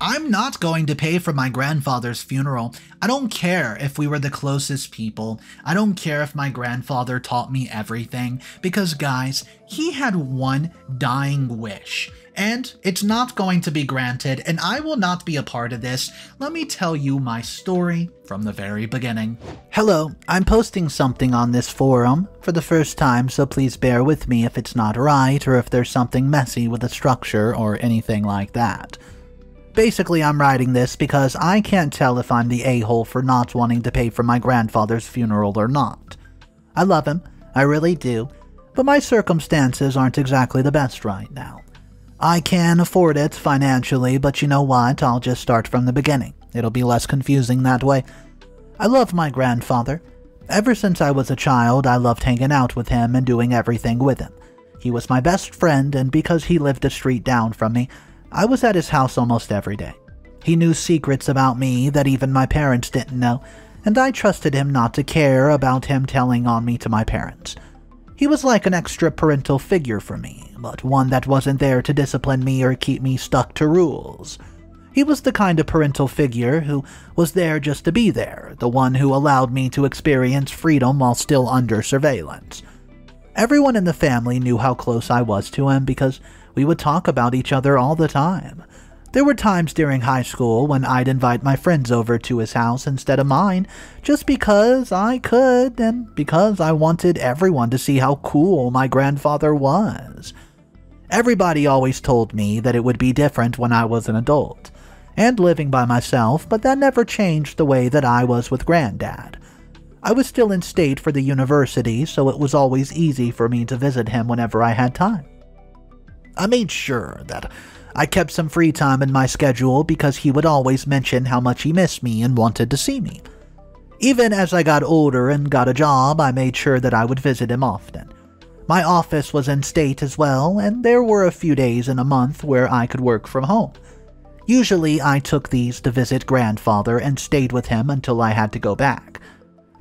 I'm not going to pay for my grandfather's funeral. I don't care if we were the closest people. I don't care if my grandfather taught me everything. Because guys, he had one dying wish. And it's not going to be granted, and I will not be a part of this. Let me tell you my story from the very beginning. Hello, I'm posting something on this forum for the first time, so please bear with me if it's not right or if there's something messy with the structure or anything like that. Basically, I'm writing this because I can't tell if I'm the a-hole for not wanting to pay for my grandfather's funeral or not. I love him, I really do, but my circumstances aren't exactly the best right now. I can afford it financially, but you know what, I'll just start from the beginning. It'll be less confusing that way. I love my grandfather. Ever since I was a child, I loved hanging out with him and doing everything with him. He was my best friend, and because he lived a street down from me, I was at his house almost every day. He knew secrets about me that even my parents didn't know, and I trusted him not to care about him telling on me to my parents. He was like an extra parental figure for me, but one that wasn't there to discipline me or keep me stuck to rules. He was the kind of parental figure who was there just to be there, the one who allowed me to experience freedom while still under surveillance. Everyone in the family knew how close I was to him because we would talk about each other all the time. There were times during high school when I'd invite my friends over to his house instead of mine, just because I could and because I wanted everyone to see how cool my grandfather was. Everybody always told me that it would be different when I was an adult, and living by myself, but that never changed the way that I was with Granddad. I was still in state for the university, so it was always easy for me to visit him whenever I had time. I made sure that I kept some free time in my schedule because he would always mention how much he missed me and wanted to see me. Even as I got older and got a job, I made sure that I would visit him often. My office was in state as well, and there were a few days in a month where I could work from home. Usually I took these to visit grandfather and stayed with him until I had to go back.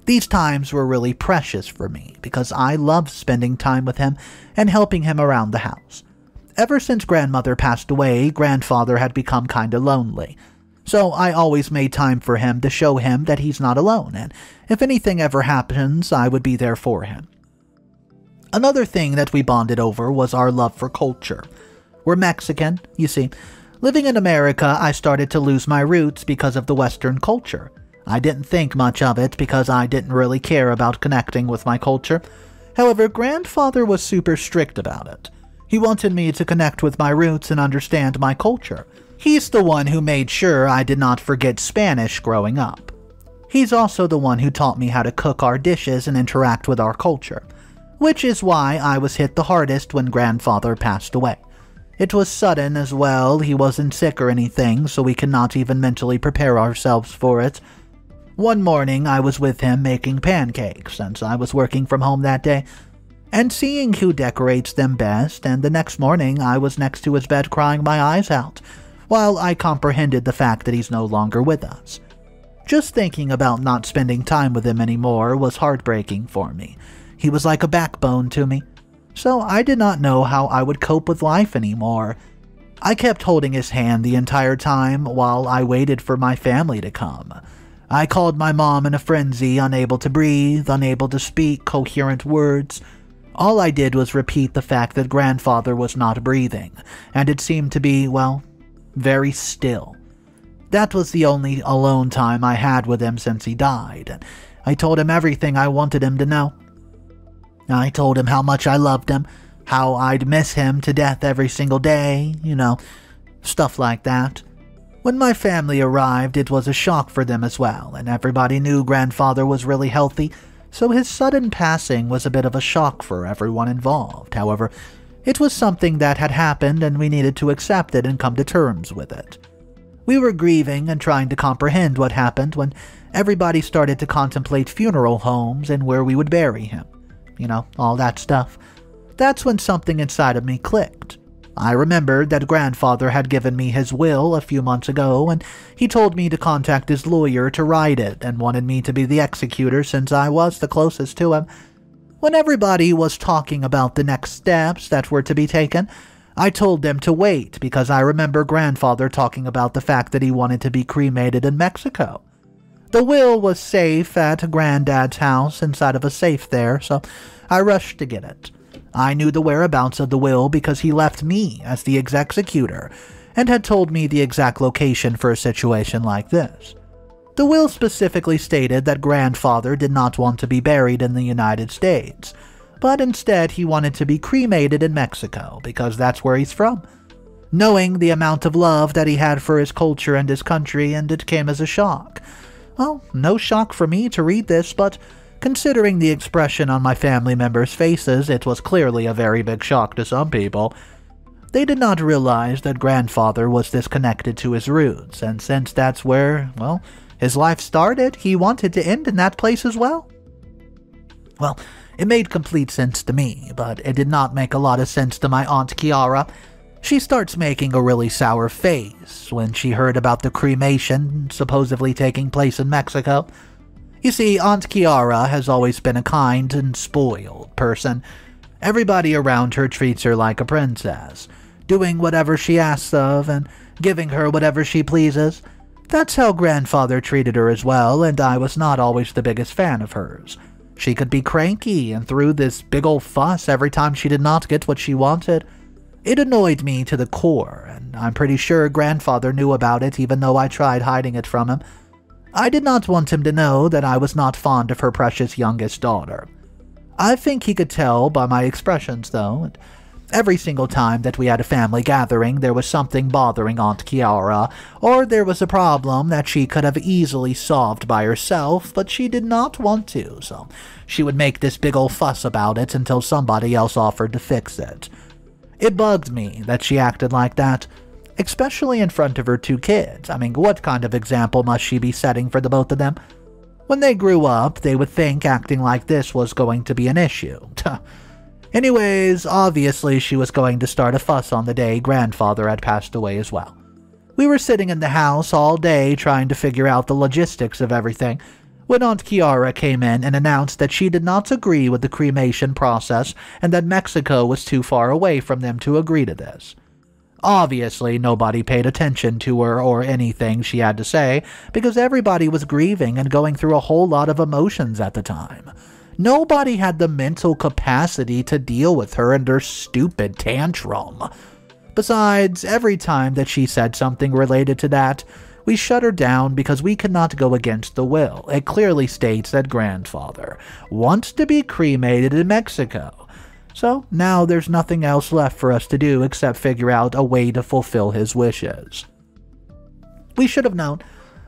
These times were really precious for me because I loved spending time with him and helping him around the house. Ever since grandmother passed away, grandfather had become kinda lonely. So I always made time for him to show him that he's not alone, and if anything ever happens, I would be there for him. Another thing that we bonded over was our love for culture. We're Mexican, you see. Living in America, I started to lose my roots because of the Western culture. I didn't think much of it because I didn't really care about connecting with my culture. However, grandfather was super strict about it. He wanted me to connect with my roots and understand my culture. He's the one who made sure I did not forget Spanish growing up. He's also the one who taught me how to cook our dishes and interact with our culture, which is why I was hit the hardest when grandfather passed away. It was sudden as well, he wasn't sick or anything, so we could not even mentally prepare ourselves for it. One morning I was with him making pancakes, since I was working from home that day, and seeing who decorates them best, and the next morning I was next to his bed crying my eyes out, while I comprehended the fact that he's no longer with us. Just thinking about not spending time with him anymore was heartbreaking for me. He was like a backbone to me, so I did not know how I would cope with life anymore. I kept holding his hand the entire time while I waited for my family to come. I called my mom in a frenzy, unable to breathe, unable to speak coherent words. All I did was repeat the fact that grandfather was not breathing, and it seemed to be, well, very still. That was the only alone time I had with him since he died, and I told him everything I wanted him to know. I told him how much I loved him, how I'd miss him to death every single day, stuff like that. When my family arrived, it was a shock for them as well, and everybody knew grandfather was really healthy, so his sudden passing was a bit of a shock for everyone involved. However, it was something that had happened and we needed to accept it and come to terms with it. We were grieving and trying to comprehend what happened when everybody started to contemplate funeral homes and where we would bury him. All that stuff. That's when something inside of me clicked. I remembered that grandfather had given me his will a few months ago, and he told me to contact his lawyer to write it and wanted me to be the executor since I was the closest to him. When everybody was talking about the next steps that were to be taken, I told them to wait because I remember grandfather talking about the fact that he wanted to be cremated in Mexico. The will was safe at Granddad's house inside of a safe there, so I rushed to get it. I knew the whereabouts of the will because he left me as the executor and had told me the exact location for a situation like this. The will specifically stated that grandfather did not want to be buried in the United States, but instead he wanted to be cremated in Mexico because that's where he's from. Knowing the amount of love that he had for his culture and his country, and it came as a shock. Well, no shock for me to read this, but considering the expression on my family members' faces, it was clearly a very big shock to some people. They did not realize that grandfather was disconnected to his roots, and since that's where, well, his life started, he wanted to end in that place as well. Well, it made complete sense to me, but it did not make a lot of sense to my Aunt Kiara. She starts making a really sour face when she heard about the cremation supposedly taking place in Mexico. You see, Aunt Kiara has always been a kind and spoiled person. Everybody around her treats her like a princess, doing whatever she asks of and giving her whatever she pleases. That's how grandfather treated her as well, and I was not always the biggest fan of hers. She could be cranky and threw this big old fuss every time she did not get what she wanted. It annoyed me to the core, and I'm pretty sure grandfather knew about it even though I tried hiding it from him. I did not want him to know that I was not fond of her precious youngest daughter. I think he could tell by my expressions though, and every single time that we had a family gathering there was something bothering Aunt Kiara, or there was a problem that she could have easily solved by herself, but she did not want to, so she would make this big ol' fuss about it until somebody else offered to fix it. It bugged me that she acted like that, especially in front of her two kids. I mean, what kind of example must she be setting for the both of them? When they grew up, they would think acting like this was going to be an issue. Anyways, obviously she was going to start a fuss on the day grandfather had passed away as well. We were sitting in the house all day trying to figure out the logistics of everything when Aunt Kiara came in and announced that she did not agree with the cremation process and that Mexico was too far away from them to agree to this. Obviously, nobody paid attention to her or anything she had to say because everybody was grieving and going through a whole lot of emotions at the time. Nobody had the mental capacity to deal with her and her stupid tantrum. Besides, every time that she said something related to that, we shut her down because we could not go against the will. It clearly states that grandfather wants to be cremated in Mexico. So now there's nothing else left for us to do except figure out a way to fulfill his wishes. We should have known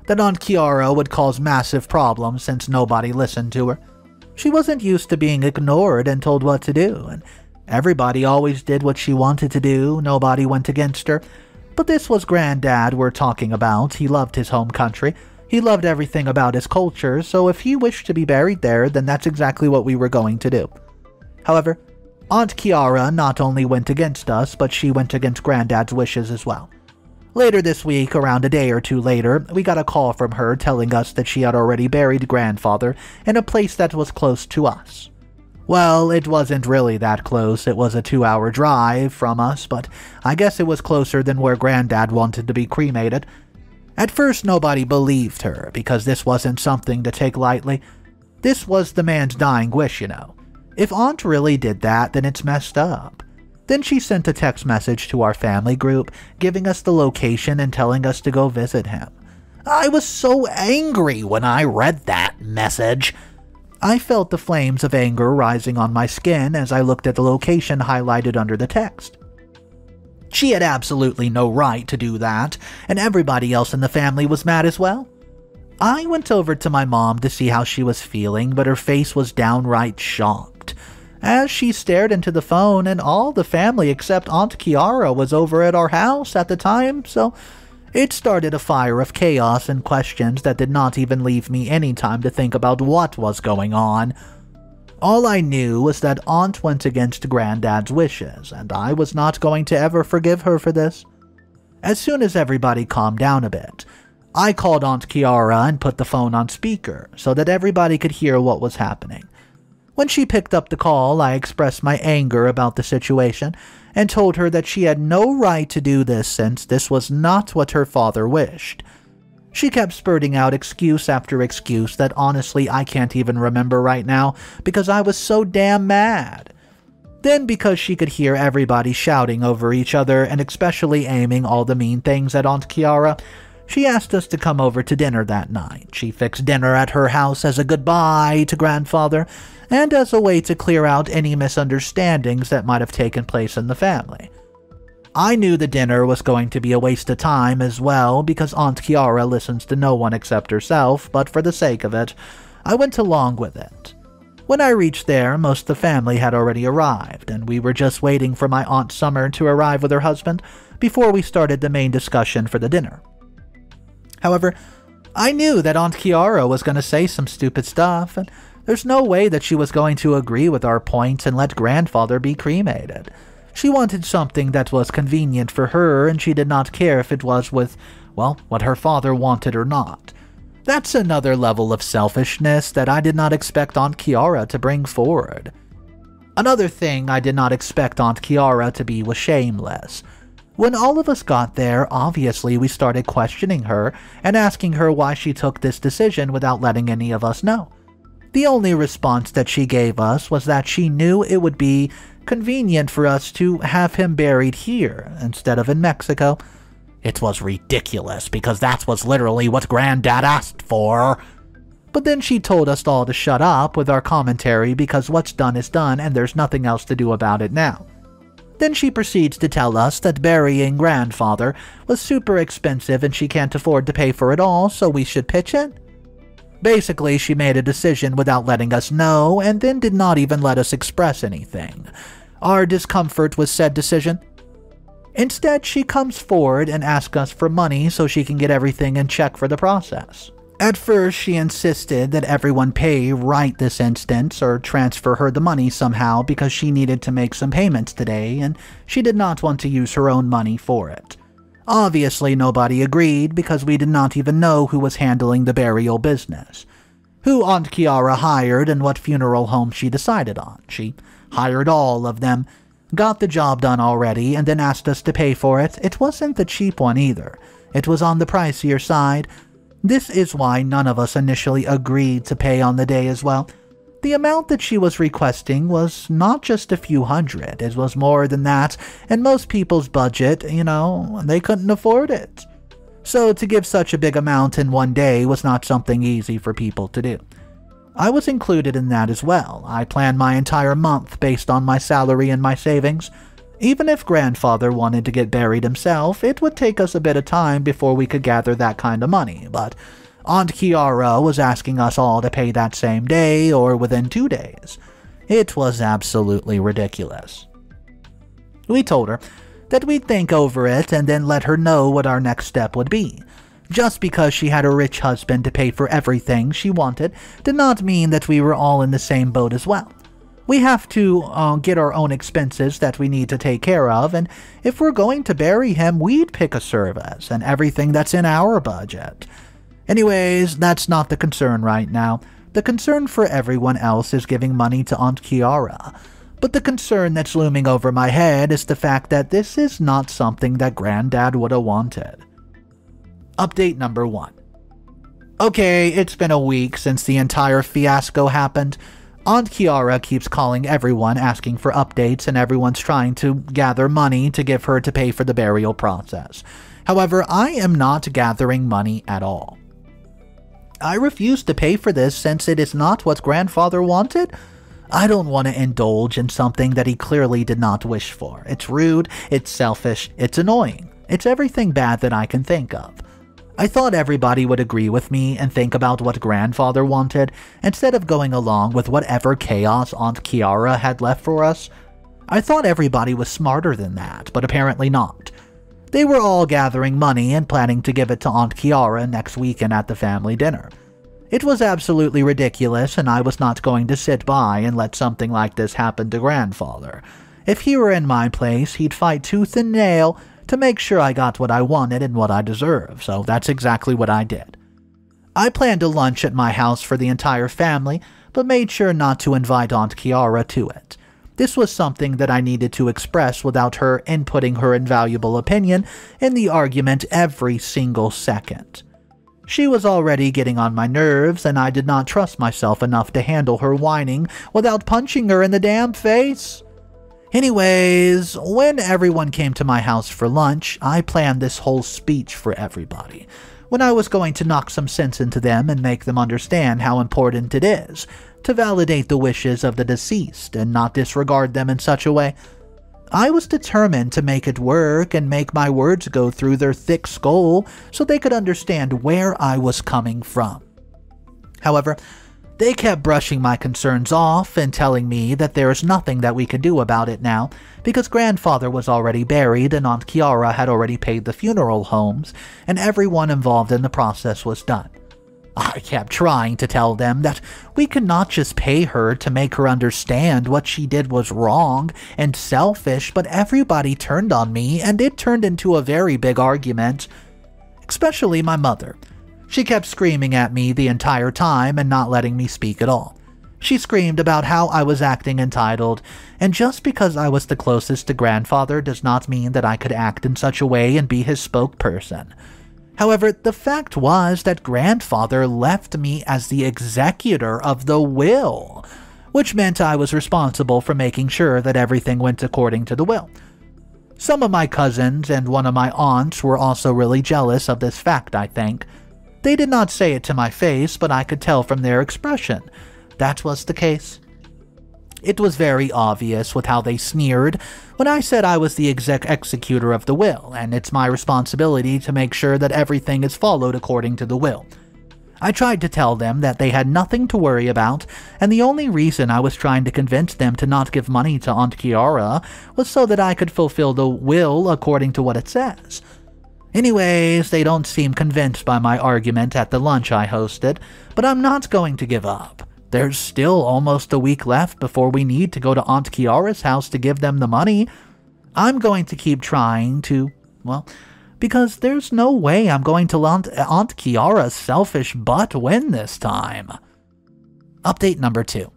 that Aunt Kiara would cause massive problems since nobody listened to her. She wasn't used to being ignored and told what to do, and everybody always did what she wanted to do, nobody went against her. But this was Granddad we're talking about. He loved his home country. He loved everything about his culture, so if he wished to be buried there, then that's exactly what we were going to do. However, Aunt Kiara not only went against us, but she went against Granddad's wishes as well. Later this week, around a day or two later, we got a call from her telling us that she had already buried grandfather in a place that was close to us. Well, it wasn't really that close. It was a 2-hour drive from us, but I guess it was closer than where Granddad wanted to be cremated. At first, nobody believed her because this wasn't something to take lightly. This was the man's dying wish, you know. If Aunt really did that, then it's messed up. Then she sent a text message to our family group, giving us the location and telling us to go visit him. I was so angry when I read that message. I felt the flames of anger rising on my skin as I looked at the location highlighted under the text. She had absolutely no right to do that, and everybody else in the family was mad as well. I went over to my mom to see how she was feeling, but her face was downright shocked as she stared into the phone, and all the family except Aunt Kiara was over at our house at the time, so it started a fire of chaos and questions that did not even leave me any time to think about what was going on. All I knew was that Aunt went against Granddad's wishes, and I was not going to ever forgive her for this. As soon as everybody calmed down a bit, I called Aunt Kiara and put the phone on speaker so that everybody could hear what was happening. When she picked up the call, I expressed my anger about the situation and told her that she had no right to do this since this was not what her father wished. She kept spurting out excuse after excuse that honestly I can't even remember right now because I was so damn mad. Then, because she could hear everybody shouting over each other and especially aiming all the mean things at Aunt Kiara, she asked us to come over to dinner that night. She fixed dinner at her house as a goodbye to grandfather and as a way to clear out any misunderstandings that might have taken place in the family. I knew the dinner was going to be a waste of time as well because Aunt Kiara listens to no one except herself, but for the sake of it, I went along with it. When I reached there, most of the family had already arrived, and we were just waiting for my Aunt Summer to arrive with her husband before we started the main discussion for the dinner. However, I knew that Aunt Kiara was going to say some stupid stuff, and there's no way that she was going to agree with our points and let grandfather be cremated. She wanted something that was convenient for her, and she did not care if it was with, well, what her father wanted or not. That's another level of selfishness that I did not expect Aunt Kiara to bring forward. Another thing I did not expect Aunt Kiara to be was shameless. When all of us got there, obviously we started questioning her and asking her why she took this decision without letting any of us know. The only response that she gave us was that she knew it would be convenient for us to have him buried here instead of in Mexico. It was ridiculous because that was literally what Granddad asked for. But then she told us all to shut up with our commentary because what's done is done and there's nothing else to do about it now. Then she proceeds to tell us that burying grandfather was super expensive and she can't afford to pay for it all, so we should pitch it. Basically, she made a decision without letting us know and then did not even let us express anything. Our discomfort with said decision. Instead, she comes forward and asks us for money so she can get everything in check for the process. At first, she insisted that everyone pay right this instance or transfer her the money somehow because she needed to make some payments today and she did not want to use her own money for it. Obviously, nobody agreed because we did not even know who was handling the burial business, who Aunt Kiara hired and what funeral home she decided on. She hired all of them, got the job done already, and then asked us to pay for it. It wasn't the cheap one either. It was on the pricier side. This is why none of us initially agreed to pay on the day as well. The amount that she was requesting was not just a few hundred, it was more than that, and most people's budget, they couldn't afford it. So to give such a big amount in one day was not something easy for people to do. I was included in that as well. I planned my entire month based on my salary and my savings. Even if grandfather wanted to get buried himself, it would take us a bit of time before we could gather that kind of money, but Aunt Kiara was asking us all to pay that same day or within 2 days. It was absolutely ridiculous. We told her that we'd think over it and then let her know what our next step would be. Just because she had a rich husband to pay for everything she wanted did not mean that we were all in the same boat as well. We have to get our own expenses that we need to take care of, and if we're going to bury him, we'd pick a service and everything that's in our budget. Anyways, that's not the concern right now. The concern for everyone else is giving money to Aunt Kiara. But the concern that's looming over my head is the fact that this is not something that Granddad would have wanted. Update number 1. Okay, it's been a week since the entire fiasco happened. Aunt Kiara keeps calling everyone asking for updates and everyone's trying to gather money to give her to pay for the burial process. However, I am not gathering money at all. I refuse to pay for this since it is not what grandfather wanted. I don't want to indulge in something that he clearly did not wish for. It's rude, it's selfish, it's annoying. It's everything bad that I can think of. I thought everybody would agree with me and think about what grandfather wanted instead of going along with whatever chaos Aunt Kiara had left for us. I thought everybody was smarter than that, but apparently not. They were all gathering money and planning to give it to Aunt Kiara next weekend at the family dinner. It was absolutely ridiculous, and I was not going to sit by and let something like this happen to grandfather. If he were in my place, he'd fight tooth and nail to make sure I got what I wanted and what I deserve, so that's exactly what I did. I planned a lunch at my house for the entire family, but made sure not to invite Aunt Kiara to it. This was something that I needed to express without her inputting her invaluable opinion in the argument every single second. She was already getting on my nerves, and I did not trust myself enough to handle her whining without punching her in the damn face. Anyways, when everyone came to my house for lunch, I planned this whole speech for everybody, when I was going to knock some sense into them and make them understand how important it is to validate the wishes of the deceased and not disregard them in such a way. I was determined to make it work and make my words go through their thick skull so they could understand where I was coming from. However, they kept brushing my concerns off and telling me that there is nothing that we could do about it now because grandfather was already buried and Aunt Kiara had already paid the funeral homes and everyone involved in the process was done. I kept trying to tell them that we could not just pay her to make her understand what she did was wrong and selfish, but everybody turned on me and it turned into a very big argument, especially my mother. She kept screaming at me the entire time and not letting me speak at all. She screamed about how I was acting entitled, and just because I was the closest to grandfather does not mean that I could act in such a way and be his spokesperson. However, the fact was that grandfather left me as the executor of the will, which meant I was responsible for making sure that everything went according to the will. Some of my cousins and one of my aunts were also really jealous of this fact, I think. They did not say it to my face, but I could tell from their expression that was the case. It was very obvious with how they sneered when I said I was the executor of the will, and it's my responsibility to make sure that everything is followed according to the will. I tried to tell them that they had nothing to worry about, and the only reason I was trying to convince them to not give money to Aunt Kiara was so that I could fulfill the will according to what it says. Anyways, they don't seem convinced by my argument at the lunch I hosted, but I'm not going to give up. There's still almost a week left before we need to go to Aunt Kiara's house to give them the money. I'm going to keep trying to, because there's no way I'm going to let Aunt Kiara's selfish butt win this time. Update number 2.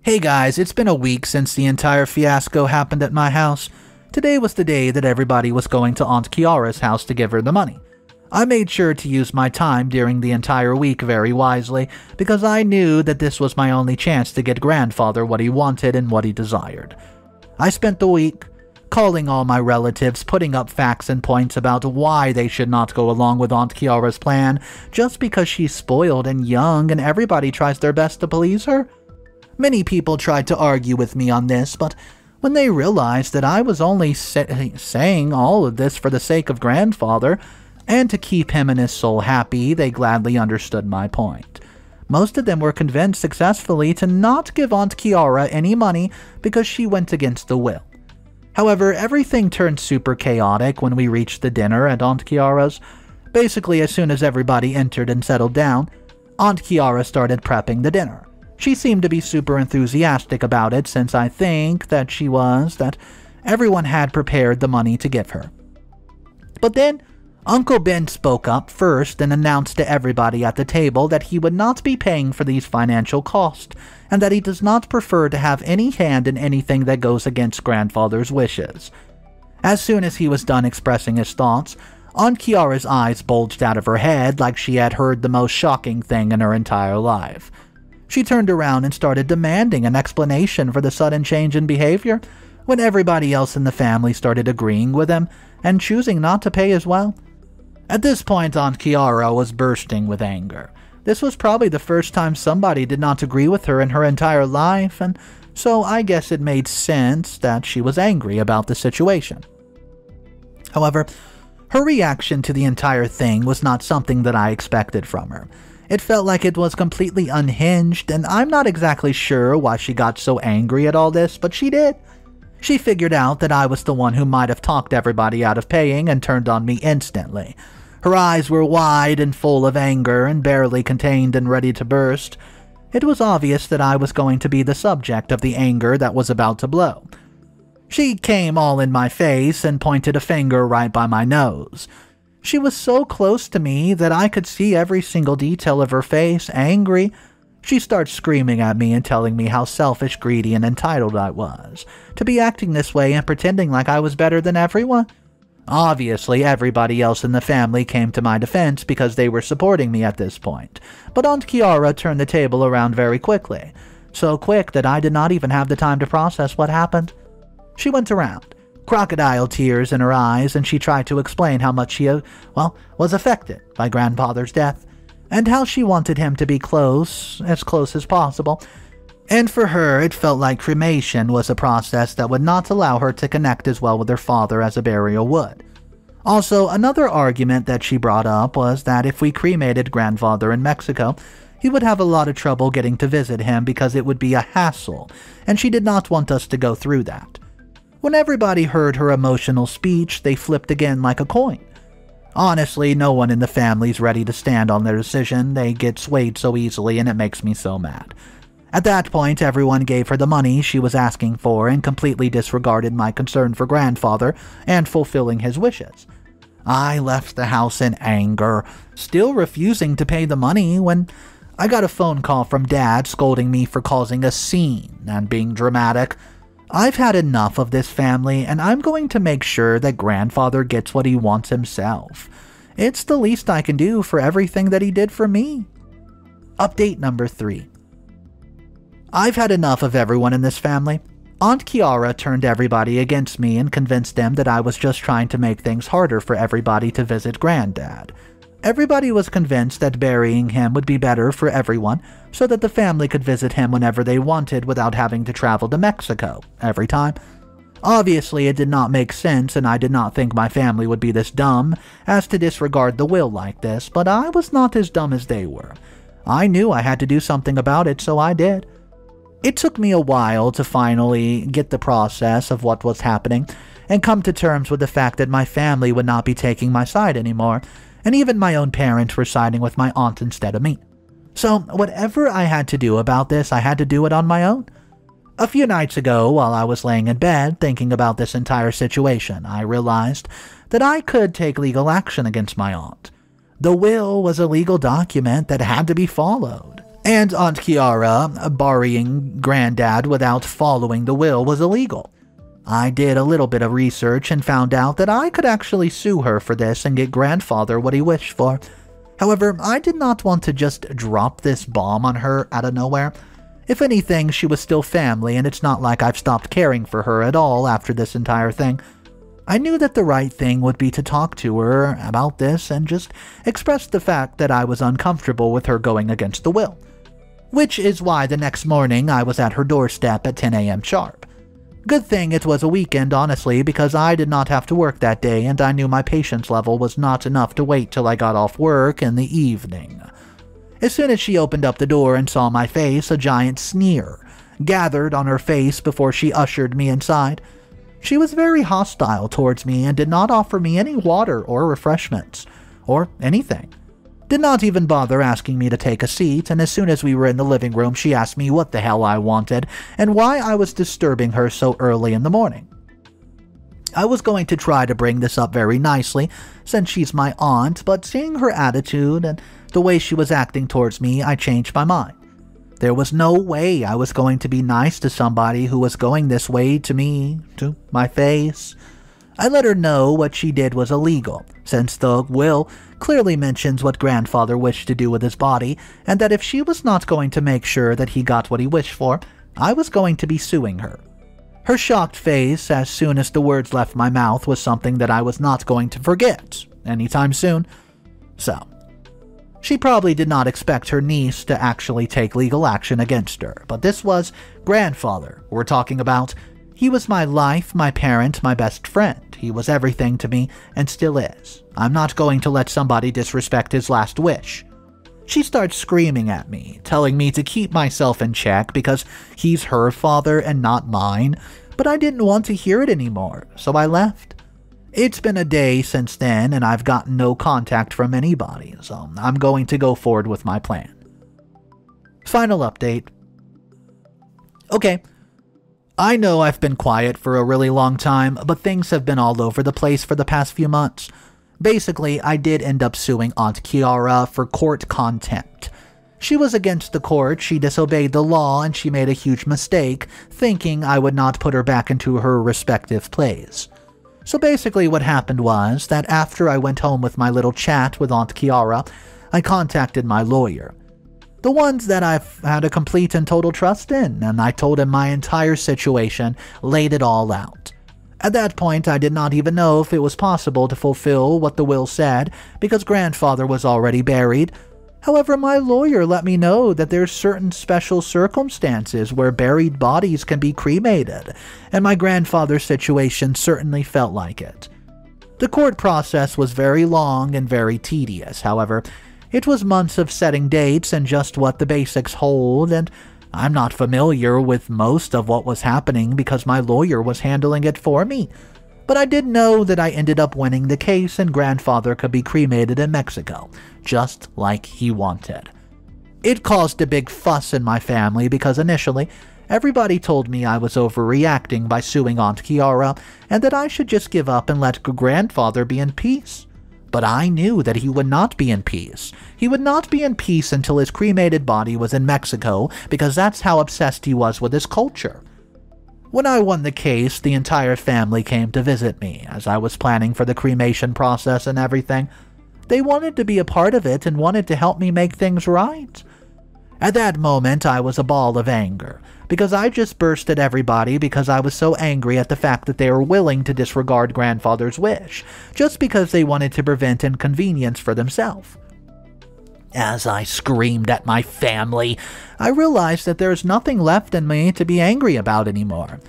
Hey guys, it's been a week since the entire fiasco happened at my house. Today was the day that everybody was going to Aunt Kiara's house to give her the money. I made sure to use my time during the entire week very wisely, because I knew that this was my only chance to get grandfather what he wanted and what he desired. I spent the week calling all my relatives, putting up facts and points about why they should not go along with Aunt Kiara's plan, just because she's spoiled and young and everybody tries their best to please her. Many people tried to argue with me on this, but when they realized that I was only saying all of this for the sake of grandfather, and to keep him and his soul happy, they gladly understood my point. Most of them were convinced successfully to not give Aunt Kiara any money because she went against the will. However, everything turned super chaotic when we reached the dinner at Aunt Kiara's. Basically, as soon as everybody entered and settled down, Aunt Kiara started prepping the dinner. She seemed to be super enthusiastic about it since I think that everyone had prepared the money to give her. But then, Uncle Ben spoke up first and announced to everybody at the table that he would not be paying for these financial costs, and that he does not prefer to have any hand in anything that goes against grandfather's wishes. As soon as he was done expressing his thoughts, Aunt Kiara's eyes bulged out of her head like she had heard the most shocking thing in her entire life. She turned around and started demanding an explanation for the sudden change in behavior, when everybody else in the family started agreeing with him and choosing not to pay as well. At this point, Aunt Kiara was bursting with anger. This was probably the first time somebody did not agree with her in her entire life, and so I guess it made sense that she was angry about the situation. However, her reaction to the entire thing was not something that I expected from her. It felt like it was completely unhinged, and I'm not exactly sure why she got so angry at all this, but she did. She figured out that I was the one who might have talked everybody out of paying and turned on me instantly. Her eyes were wide and full of anger and barely contained and ready to burst. It was obvious that I was going to be the subject of the anger that was about to blow. She came all in my face and pointed a finger right by my nose. She was so close to me that I could see every single detail of her face, angry, She starts screaming at me and telling me how selfish, greedy, and entitled I was, to be acting this way and pretending like I was better than everyone. Obviously, everybody else in the family came to my defense because they were supporting me at this point, but Aunt Kiara turned the table around very quickly, so quick that I did not even have the time to process what happened. She went around, crocodile tears in her eyes, and she tried to explain how much she, was affected by grandfather's death, and how she wanted him to be close as possible. And for her, it felt like cremation was a process that would not allow her to connect as well with her father as a burial would. Also, another argument that she brought up was that if we cremated grandfather in Mexico, he would have a lot of trouble getting to visit him because it would be a hassle, and she did not want us to go through that. When everybody heard her emotional speech, they flipped again like a coin. Honestly, no one in the family's ready to stand on their decision. They get swayed so easily, and it makes me so mad. At that point, everyone gave her the money she was asking for and completely disregarded my concern for grandfather and fulfilling his wishes. I left the house in anger, still refusing to pay the money when I got a phone call from Dad scolding me for causing a scene and being dramatic. I've had enough of this family, and I'm going to make sure that grandfather gets what he wants himself. It's the least I can do for everything that he did for me. Update number 3. I've had enough of everyone in this family. Aunt Kiara turned everybody against me and convinced them that I was just trying to make things harder for everybody to visit Granddad. Everybody was convinced that burying him would be better for everyone so that the family could visit him whenever they wanted without having to travel to Mexico every time. Obviously, it did not make sense, and I did not think my family would be this dumb as to disregard the will like this, but I was not as dumb as they were. I knew I had to do something about it, so I did. It took me a while to finally get the process of what was happening and come to terms with the fact that my family would not be taking my side anymore, and even my own parents were siding with my aunt instead of me. So whatever I had to do about this, I had to do it on my own. A few nights ago, while I was laying in bed thinking about this entire situation, I realized that I could take legal action against my aunt. The will was a legal document that had to be followed. And Aunt Kiara burying Granddad without following the will was illegal. I did a little bit of research and found out that I could actually sue her for this and get grandfather what he wished for. However, I did not want to just drop this bomb on her out of nowhere. If anything, she was still family, and it's not like I've stopped caring for her at all after this entire thing. I knew that the right thing would be to talk to her about this and just express the fact that I was uncomfortable with her going against the will. Which is why the next morning I was at her doorstep at 10 a.m. sharp. Good thing it was a weekend, honestly, because I did not have to work that day, and I knew my patience level was not enough to wait till I got off work in the evening. As soon as she opened up the door and saw my face, a giant sneer gathered on her face before she ushered me inside. She was very hostile towards me and did not offer me any water or refreshments, or anything. Did not even bother asking me to take a seat, and as soon as we were in the living room, she asked me what the hell I wanted and why I was disturbing her so early in the morning. I was going to try to bring this up very nicely, since she's my aunt, but seeing her attitude and the way she was acting towards me, I changed my mind. There was no way I was going to be nice to somebody who was going this way to me, to my face. I let her know what she did was illegal, since the will clearly mentions what grandfather wished to do with his body, and that if she was not going to make sure that he got what he wished for, I was going to be suing her. Her shocked face as soon as the words left my mouth was something that I was not going to forget anytime soon. So, she probably did not expect her niece to actually take legal action against her, but this was grandfather we're talking about. He was my life, my parent, my best friend. He was everything to me, and still is. I'm not going to let somebody disrespect his last wish. She starts screaming at me, telling me to keep myself in check because he's her father and not mine, but I didn't want to hear it anymore, so I left. It's been a day since then, and I've gotten no contact from anybody, so I'm going to go forward with my plan. Final update. Okay. I know I've been quiet for a really long time, but things have been all over the place for the past few months. Basically, I did end up suing Aunt Kiara for court contempt. She was against the court, she disobeyed the law, and she made a huge mistake, thinking I would not put her back into her respective place. So basically what happened was that after I went home with my little chat with Aunt Kiara, I contacted my lawyer. The ones that I've had a complete and total trust in, and I told him my entire situation, laid it all out. At that point, I did not even know if it was possible to fulfill what the will said because grandfather was already buried. However, my lawyer let me know that there's certain special circumstances where buried bodies can be cremated, and my grandfather's situation certainly felt like it. The court process was very long and very tedious, however. It was months of setting dates and just what the basics hold, and I'm not familiar with most of what was happening because my lawyer was handling it for me. But I did know that I ended up winning the case and grandfather could be cremated in Mexico, just like he wanted. It caused a big fuss in my family because initially, everybody told me I was overreacting by suing Aunt Kiara and that I should just give up and let grandfather be in peace. But I knew that he would not be in peace. He would not be in peace until his cremated body was in Mexico because that's how obsessed he was with his culture. When I won the case, the entire family came to visit me as I was planning for the cremation process and everything. They wanted to be a part of it and wanted to help me make things right. At that moment, I was a ball of anger, because I just burst at everybody because I was so angry at the fact that they were willing to disregard grandfather's wish, just because they wanted to prevent inconvenience for themselves. As I screamed at my family, I realized that there is nothing left in me to be angry about anymore.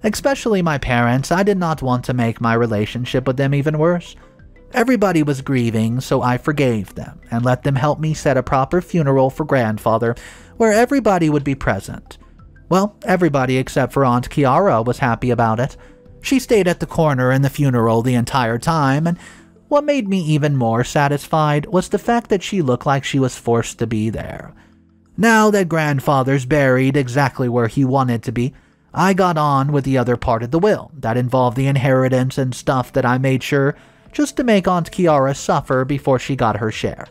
Especially my parents, I did not want to make my relationship with them even worse. Everybody was grieving, so I forgave them and let them help me set a proper funeral for grandfather where everybody would be present. Well, everybody except for Aunt Kiara was happy about it. She stayed at the corner in the funeral the entire time, and what made me even more satisfied was the fact that she looked like she was forced to be there. Now that grandfather's buried exactly where he wanted to be, I got on with the other part of the will that involved the inheritance and stuff that I made sure just to make Aunt Kiara suffer before she got her share.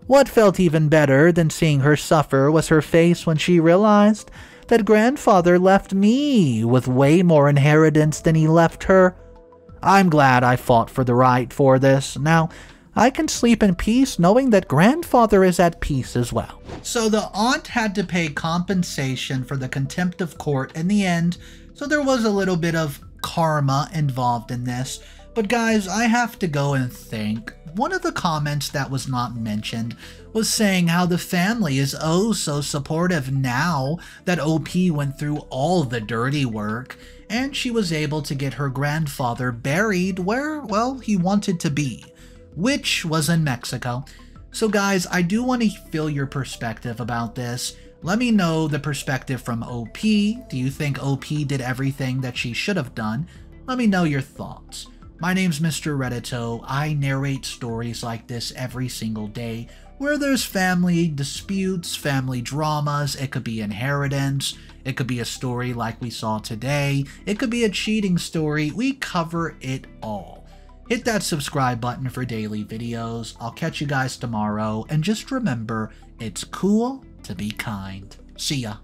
What felt even better than seeing her suffer was her face when she realized that grandfather left me with way more inheritance than he left her. I'm glad I fought for the right for this. Now, I can sleep in peace knowing that grandfather is at peace as well. So the aunt had to pay compensation for the contempt of court in the end, so there was a little bit of karma involved in this. But guys, I have to go and think. One of the comments that was not mentioned was saying how the family is oh so supportive now that OP went through all the dirty work and she was able to get her grandfather buried where, well, he wanted to be, which was in Mexico. So guys, I do want to feel your perspective about this. Let me know the perspective from OP. Do you think OP did everything that she should have done? Let me know your thoughts. My name's Mr. Reddito. I narrate stories like this every single day, where there's family disputes, family dramas, it could be inheritance, it could be a story like we saw today, it could be a cheating story. We cover it all. Hit that subscribe button for daily videos. I'll catch you guys tomorrow, and just remember, it's cool to be kind. See ya.